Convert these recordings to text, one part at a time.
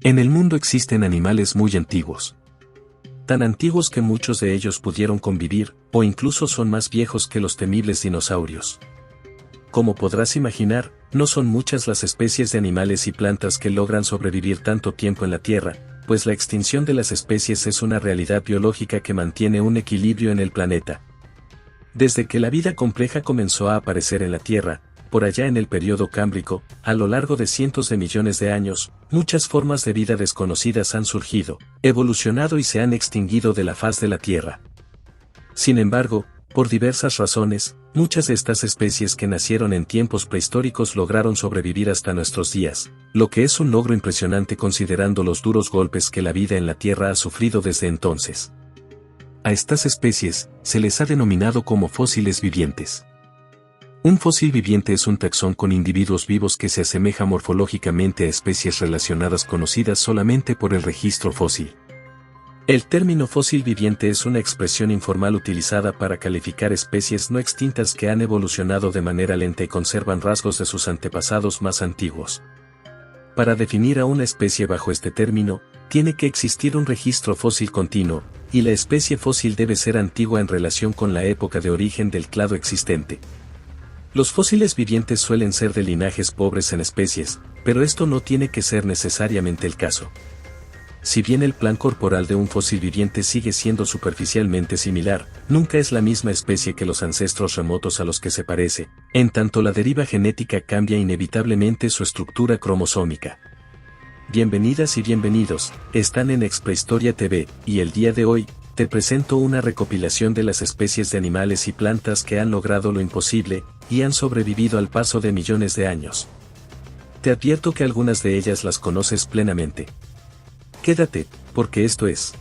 En el mundo existen animales muy antiguos. Tan antiguos que muchos de ellos pudieron convivir, o incluso son más viejos que los temibles dinosaurios. Como podrás imaginar, no son muchas las especies de animales y plantas que logran sobrevivir tanto tiempo en la Tierra, pues la extinción de las especies es una realidad biológica que mantiene un equilibrio en el planeta. Desde que la vida compleja comenzó a aparecer en la Tierra, por allá en el período Cámbrico, a lo largo de cientos de millones de años, muchas formas de vida desconocidas han surgido, evolucionado y se han extinguido de la faz de la Tierra. Sin embargo, por diversas razones, muchas de estas especies que nacieron en tiempos prehistóricos lograron sobrevivir hasta nuestros días, lo que es un logro impresionante considerando los duros golpes que la vida en la Tierra ha sufrido desde entonces. A estas especies se les ha denominado como fósiles vivientes. Un fósil viviente es un taxón con individuos vivos que se asemeja morfológicamente a especies relacionadas conocidas solamente por el registro fósil. El término fósil viviente es una expresión informal utilizada para calificar especies no extintas que han evolucionado de manera lenta y conservan rasgos de sus antepasados más antiguos. Para definir a una especie bajo este término, tiene que existir un registro fósil continuo, y la especie fósil debe ser antigua en relación con la época de origen del clado existente. Los fósiles vivientes suelen ser de linajes pobres en especies, pero esto no tiene que ser necesariamente el caso. Si bien el plan corporal de un fósil viviente sigue siendo superficialmente similar, nunca es la misma especie que los ancestros remotos a los que se parece, en tanto la deriva genética cambia inevitablemente su estructura cromosómica. Bienvenidas y bienvenidos, están en Exprehistoria TV, y el día de hoy, te presento una recopilación de las especies de animales y plantas que han logrado lo imposible, y han sobrevivido al paso de millones de años. Te advierto que algunas de ellas las conoces plenamente. Quédate, porque esto es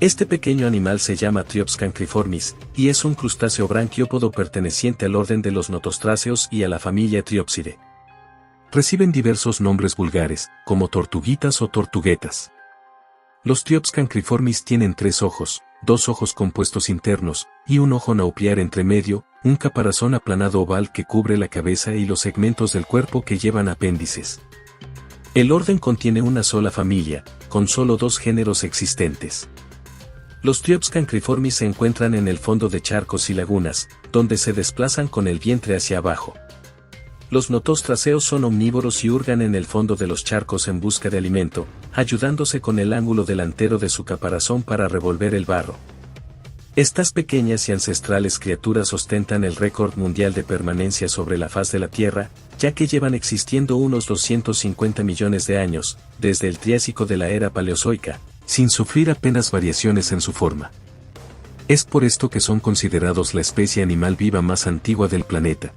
Este pequeño animal se llama Triops cancriformis, y es un crustáceo branquiópodo perteneciente al orden de los notostráceos y a la familia Triopsidae. Reciben diversos nombres vulgares, como tortuguitas o tortuguetas. Los Triops cancriformis tienen 3 ojos, 2 ojos compuestos internos, y un ojo naupliar entre medio, un caparazón aplanado oval que cubre la cabeza y los segmentos del cuerpo que llevan apéndices. El orden contiene una sola familia, con solo 2 géneros existentes. Los Triops cancriformis se encuentran en el fondo de charcos y lagunas, donde se desplazan con el vientre hacia abajo. Los notostráceos son omnívoros y hurgan en el fondo de los charcos en busca de alimento, ayudándose con el ángulo delantero de su caparazón para revolver el barro. Estas pequeñas y ancestrales criaturas ostentan el récord mundial de permanencia sobre la faz de la Tierra, ya que llevan existiendo unos 250 millones de años, desde el Triásico de la era Paleozoica, sin sufrir apenas variaciones en su forma. Es por esto que son considerados la especie animal viva más antigua del planeta.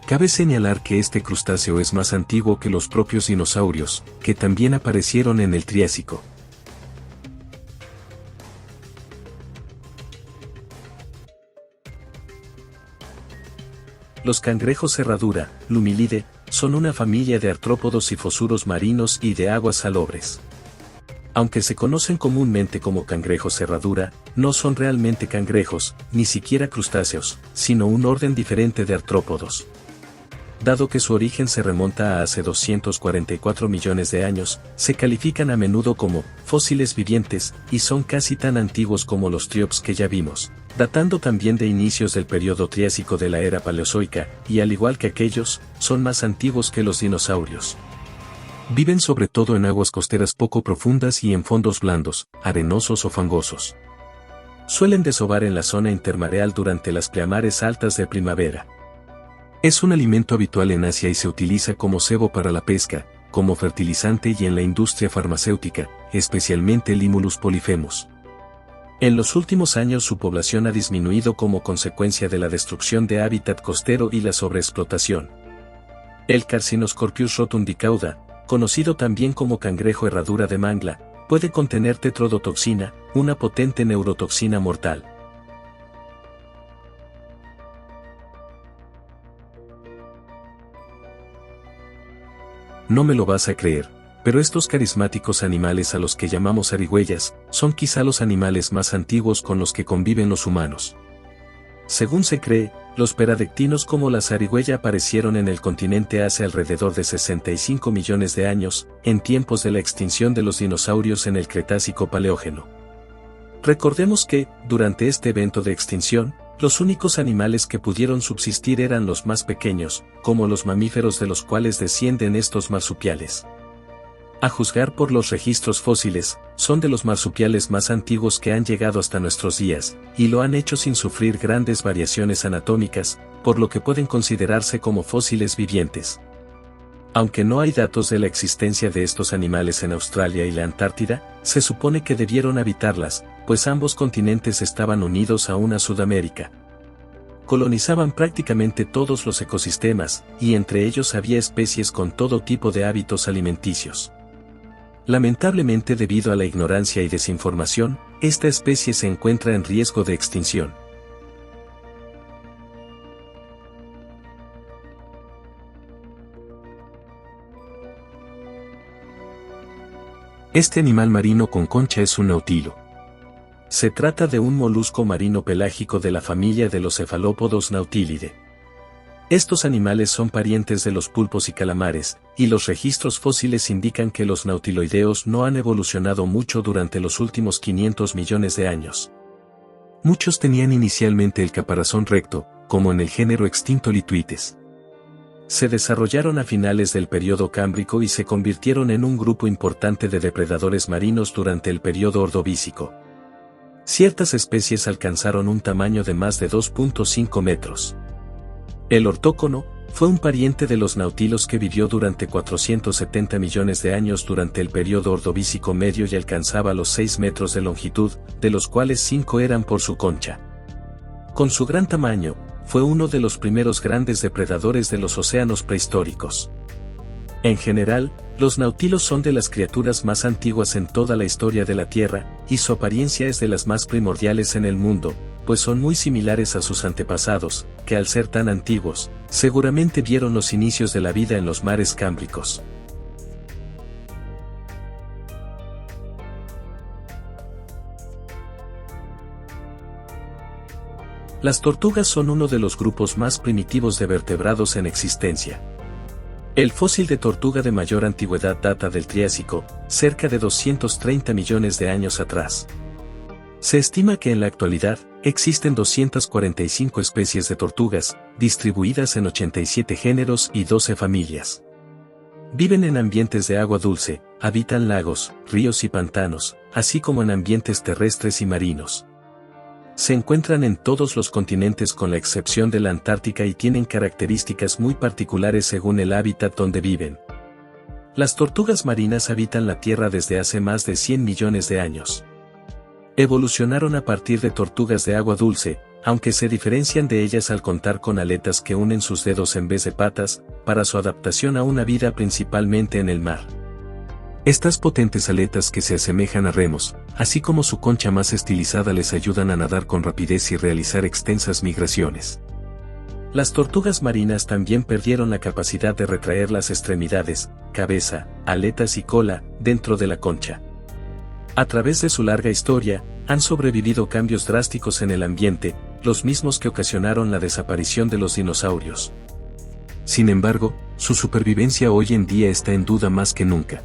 Cabe señalar que este crustáceo es más antiguo que los propios dinosaurios, que también aparecieron en el Triásico. Los cangrejos cerradura, Lumilidae, son una familia de artrópodos y fosuros marinos y de aguas salobres. Aunque se conocen comúnmente como cangrejos cerradura, no son realmente cangrejos, ni siquiera crustáceos, sino un orden diferente de artrópodos. Dado que su origen se remonta a hace 244 millones de años, se califican a menudo como fósiles vivientes, y son casi tan antiguos como los triops que ya vimos, datando también de inicios del período Triásico de la era Paleozoica, y al igual que aquellos, son más antiguos que los dinosaurios. Viven sobre todo en aguas costeras poco profundas y en fondos blandos, arenosos o fangosos. Suelen desovar en la zona intermareal durante las pleamares altas de primavera. Es un alimento habitual en Asia y se utiliza como cebo para la pesca, como fertilizante y en la industria farmacéutica, especialmente Limulus polyphemus. En los últimos años su población ha disminuido como consecuencia de la destrucción de hábitat costero y la sobreexplotación. El Carcinoscorpius rotundicauda, conocido también como cangrejo herradura de mangla, puede contener tetrodotoxina, una potente neurotoxina mortal. No me lo vas a creer, Pero estos carismáticos animales a los que llamamos zarigüeyas, son quizá los animales más antiguos con los que conviven los humanos. Según se cree, los peradectinos como la zarigüeya aparecieron en el continente hace alrededor de 65 millones de años, en tiempos de la extinción de los dinosaurios en el Cretácico-Paleógeno. Recordemos que, durante este evento de extinción, los únicos animales que pudieron subsistir eran los más pequeños, como los mamíferos de los cuales descienden estos marsupiales. A juzgar por los registros fósiles, son de los marsupiales más antiguos que han llegado hasta nuestros días, y lo han hecho sin sufrir grandes variaciones anatómicas, por lo que pueden considerarse como fósiles vivientes. Aunque no hay datos de la existencia de estos animales en Australia y la Antártida, se supone que debieron habitarlas, pues ambos continentes estaban unidos a una Sudamérica. Colonizaban prácticamente todos los ecosistemas, y entre ellos había especies con todo tipo de hábitos alimenticios. Lamentablemente, debido a la ignorancia y desinformación, esta especie se encuentra en riesgo de extinción. Este animal marino con concha es un nautilo. Se trata de un molusco marino pelágico de la familia de los cefalópodos Nautilidae. Estos animales son parientes de los pulpos y calamares, y los registros fósiles indican que los nautiloideos no han evolucionado mucho durante los últimos 500 millones de años. Muchos tenían inicialmente el caparazón recto, como en el género extinto Lituites. Se desarrollaron a finales del período Cámbrico y se convirtieron en un grupo importante de depredadores marinos durante el período Ordovícico. Ciertas especies alcanzaron un tamaño de más de 2.5 metros. El ortócono fue un pariente de los nautilos que vivió durante 470 millones de años durante el período Ordovícico medio y alcanzaba los 6 metros de longitud, de los cuales 5 eran por su concha. Con su gran tamaño, fue uno de los primeros grandes depredadores de los océanos prehistóricos. En general, los nautilos son de las criaturas más antiguas en toda la historia de la Tierra, y su apariencia es de las más primordiales en el mundo, pues son muy similares a sus antepasados, que al ser tan antiguos, seguramente vieron los inicios de la vida en los mares cámbricos. Las tortugas son uno de los grupos más primitivos de vertebrados en existencia. El fósil de tortuga de mayor antigüedad data del Triásico, cerca de 230 millones de años atrás. Se estima que en la actualidad, existen 245 especies de tortugas, distribuidas en 87 géneros y 12 familias. Viven en ambientes de agua dulce, habitan lagos, ríos y pantanos, así como en ambientes terrestres y marinos. Se encuentran en todos los continentes con la excepción de la Antártica y tienen características muy particulares según el hábitat donde viven. Las tortugas marinas habitan la Tierra desde hace más de 100 millones de años. Evolucionaron a partir de tortugas de agua dulce, aunque se diferencian de ellas al contar con aletas que unen sus dedos en vez de patas, para su adaptación a una vida principalmente en el mar. Estas potentes aletas que se asemejan a remos, así como su concha más estilizada les ayudan a nadar con rapidez y realizar extensas migraciones. Las tortugas marinas también perdieron la capacidad de retraer las extremidades, cabeza, aletas y cola, dentro de la concha. A través de su larga historia, han sobrevivido cambios drásticos en el ambiente, los mismos que ocasionaron la desaparición de los dinosaurios. Sin embargo, su supervivencia hoy en día está en duda más que nunca.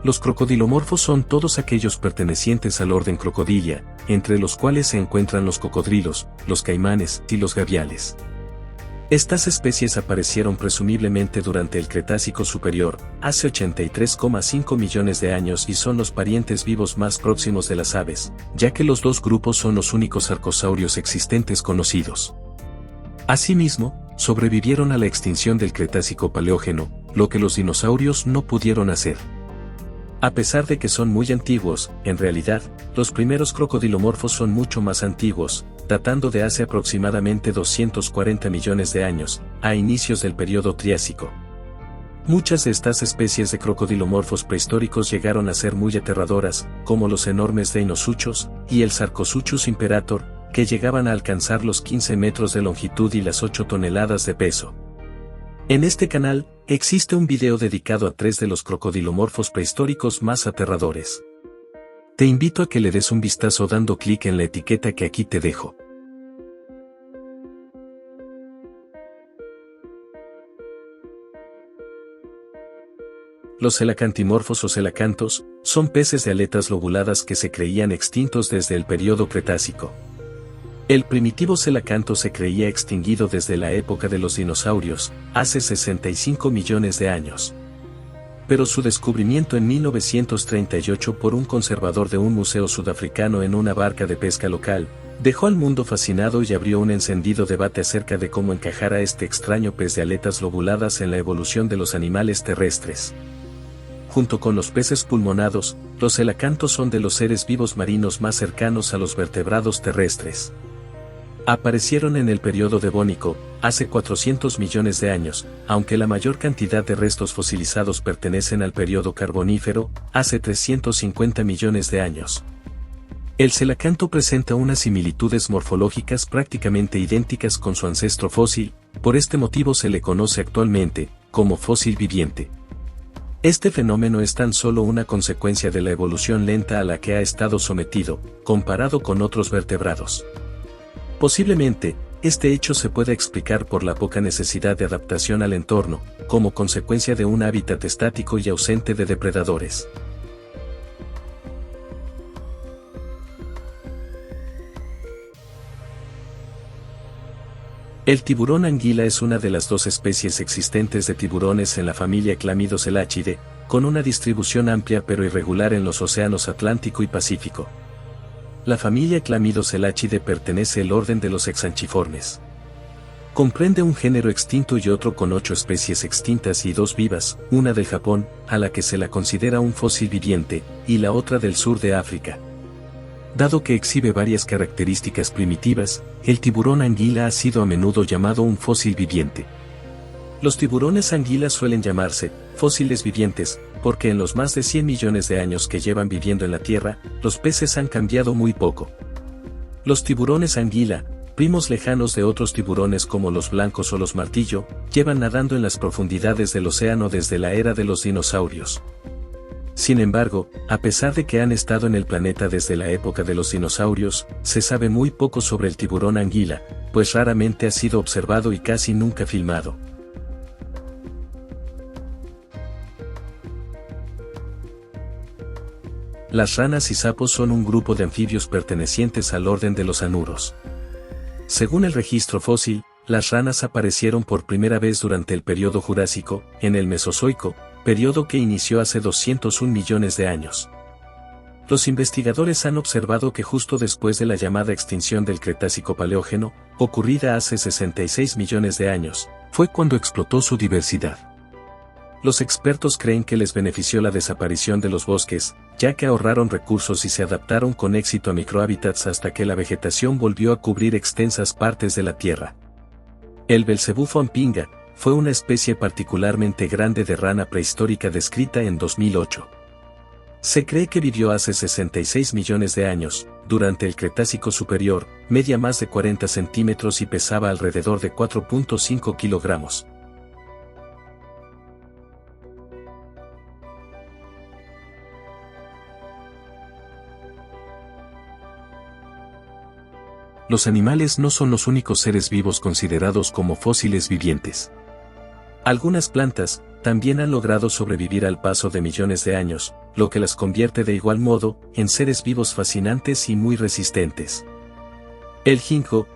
Los crocodilomorfos son todos aquellos pertenecientes al orden Crocodilia, entre los cuales se encuentran los cocodrilos, los caimanes y los gaviales. Estas especies aparecieron presumiblemente durante el Cretácico Superior, hace 83,5 millones de años y son los parientes vivos más próximos de las aves, ya que los dos grupos son los únicos arcosaurios existentes conocidos. Asimismo, sobrevivieron a la extinción del Cretácico Paleógeno, lo que los dinosaurios no pudieron hacer. A pesar de que son muy antiguos, en realidad, los primeros crocodilomorfos son mucho más antiguos, datando de hace aproximadamente 240 millones de años, a inicios del período Triásico. Muchas de estas especies de crocodilomorfos prehistóricos llegaron a ser muy aterradoras, como los enormes Deinosuchus y el Sarcosuchus imperator, que llegaban a alcanzar los 15 metros de longitud y las 8 toneladas de peso. En este canal, existe un video dedicado a 3 de los crocodilomorfos prehistóricos más aterradores. Te invito a que le des un vistazo dando clic en la etiqueta que aquí te dejo. Los celacantimorfos o celacantos son peces de aletas lobuladas que se creían extintos desde el período Cretácico. El primitivo celacanto se creía extinguido desde la época de los dinosaurios, hace 65 millones de años. Pero su descubrimiento en 1938 por un conservador de un museo sudafricano en una barca de pesca local, dejó al mundo fascinado y abrió un encendido debate acerca de cómo encajar a este extraño pez de aletas lobuladas en la evolución de los animales terrestres. Junto con los peces pulmonados, los celacantos son de los seres vivos marinos más cercanos a los vertebrados terrestres. Aparecieron en el período devónico, hace 400 millones de años, aunque la mayor cantidad de restos fosilizados pertenecen al período carbonífero, hace 350 millones de años. El celacanto presenta unas similitudes morfológicas prácticamente idénticas con su ancestro fósil, por este motivo se le conoce actualmente como fósil viviente. Este fenómeno es tan solo una consecuencia de la evolución lenta a la que ha estado sometido, comparado con otros vertebrados. Posiblemente, este hecho se pueda explicar por la poca necesidad de adaptación al entorno, como consecuencia de un hábitat estático y ausente de depredadores. El tiburón anguila es una de las 2 especies existentes de tiburones en la familia Chlamydoselachidae, con una distribución amplia pero irregular en los océanos Atlántico y Pacífico. La familia Chlamydoselachidae pertenece al orden de los exanchiformes. Comprende un género extinto y otro con 8 especies extintas y 2 vivas, una del Japón, a la que se la considera un fósil viviente, y la otra del sur de África. Dado que exhibe varias características primitivas, el tiburón anguila ha sido a menudo llamado un fósil viviente. Los tiburones anguila suelen llamarse fósiles vivientes, porque en los más de 100 millones de años que llevan viviendo en la Tierra, los peces han cambiado muy poco. Los tiburones anguila, primos lejanos de otros tiburones como los blancos o los martillo, llevan nadando en las profundidades del océano desde la era de los dinosaurios. Sin embargo, a pesar de que han estado en el planeta desde la época de los dinosaurios, se sabe muy poco sobre el tiburón anguila, pues raramente ha sido observado y casi nunca filmado. Las ranas y sapos son un grupo de anfibios pertenecientes al orden de los anuros. Según el registro fósil, las ranas aparecieron por primera vez durante el período Jurásico, en el Mesozoico, periodo que inició hace 201 millones de años. Los investigadores han observado que justo después de la llamada extinción del Cretácico-Paleógeno, ocurrida hace 66 millones de años, fue cuando explotó su diversidad. Los expertos creen que les benefició la desaparición de los bosques, ya que ahorraron recursos y se adaptaron con éxito a microhábitats hasta que la vegetación volvió a cubrir extensas partes de la Tierra. El Belcebufo ampinga fue una especie particularmente grande de rana prehistórica descrita en 2008. Se cree que vivió hace 66 millones de años, durante el Cretácico superior, medía más de 40 centímetros y pesaba alrededor de 4.5 kilogramos. Los animales no son los únicos seres vivos considerados como fósiles vivientes. Algunas plantas también han logrado sobrevivir al paso de millones de años, lo que las convierte de igual modo en seres vivos fascinantes y muy resistentes. El ginkgo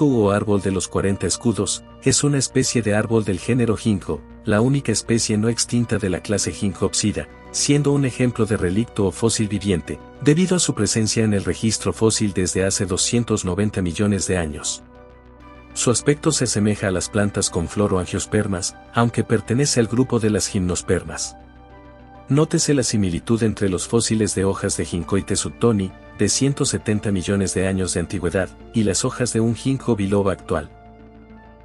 o árbol de los 40 escudos, es una especie de árbol del género ginkgo, la única especie no extinta de la clase Ginkgopsida, siendo un ejemplo de relicto o fósil viviente, debido a su presencia en el registro fósil desde hace 290 millones de años. Su aspecto se asemeja a las plantas con flor o angiospermas, aunque pertenece al grupo de las gimnospermas. Nótese la similitud entre los fósiles de hojas de Ginkgoites subtoni, de 170 millones de años de antigüedad, y las hojas de un ginkgo biloba actual.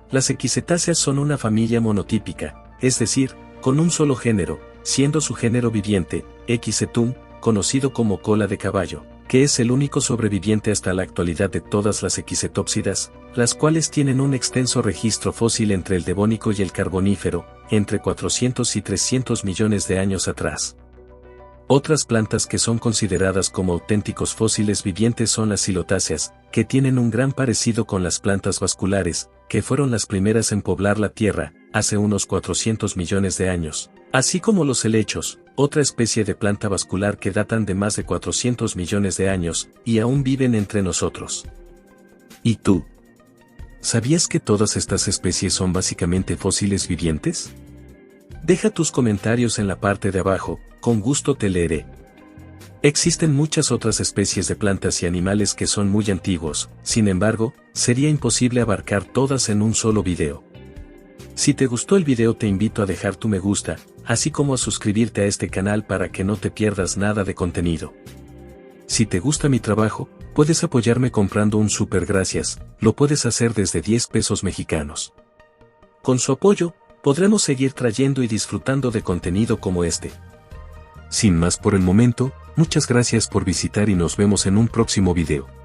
Las equisetáceas son una familia monotípica, es decir, con un solo género, siendo su género viviente, Equisetum, conocido como cola de caballo, que es el único sobreviviente hasta la actualidad de todas las equisetópsidas, las cuales tienen un extenso registro fósil entre el Devónico y el Carbonífero, entre 400 y 300 millones de años atrás. Otras plantas que son consideradas como auténticos fósiles vivientes son las Cilitáceas, que tienen un gran parecido con las plantas vasculares, que fueron las primeras en poblar la Tierra, hace unos 400 millones de años, así como los helechos, otra especie de planta vascular que datan de más de 400 millones de años, y aún viven entre nosotros. ¿Y tú? ¿Sabías que todas estas especies son básicamente fósiles vivientes? Deja tus comentarios en la parte de abajo, con gusto te leeré. Existen muchas otras especies de plantas y animales que son muy antiguos, sin embargo, sería imposible abarcar todas en un solo video. Si te gustó el video te invito a dejar tu me gusta, así como a suscribirte a este canal para que no te pierdas nada de contenido. Si te gusta mi trabajo, puedes apoyarme comprando un super gracias, lo puedes hacer desde 10 pesos mexicanos. Con su apoyo, podremos seguir trayendo y disfrutando de contenido como este. Sin más por el momento, muchas gracias por visitar y nos vemos en un próximo video.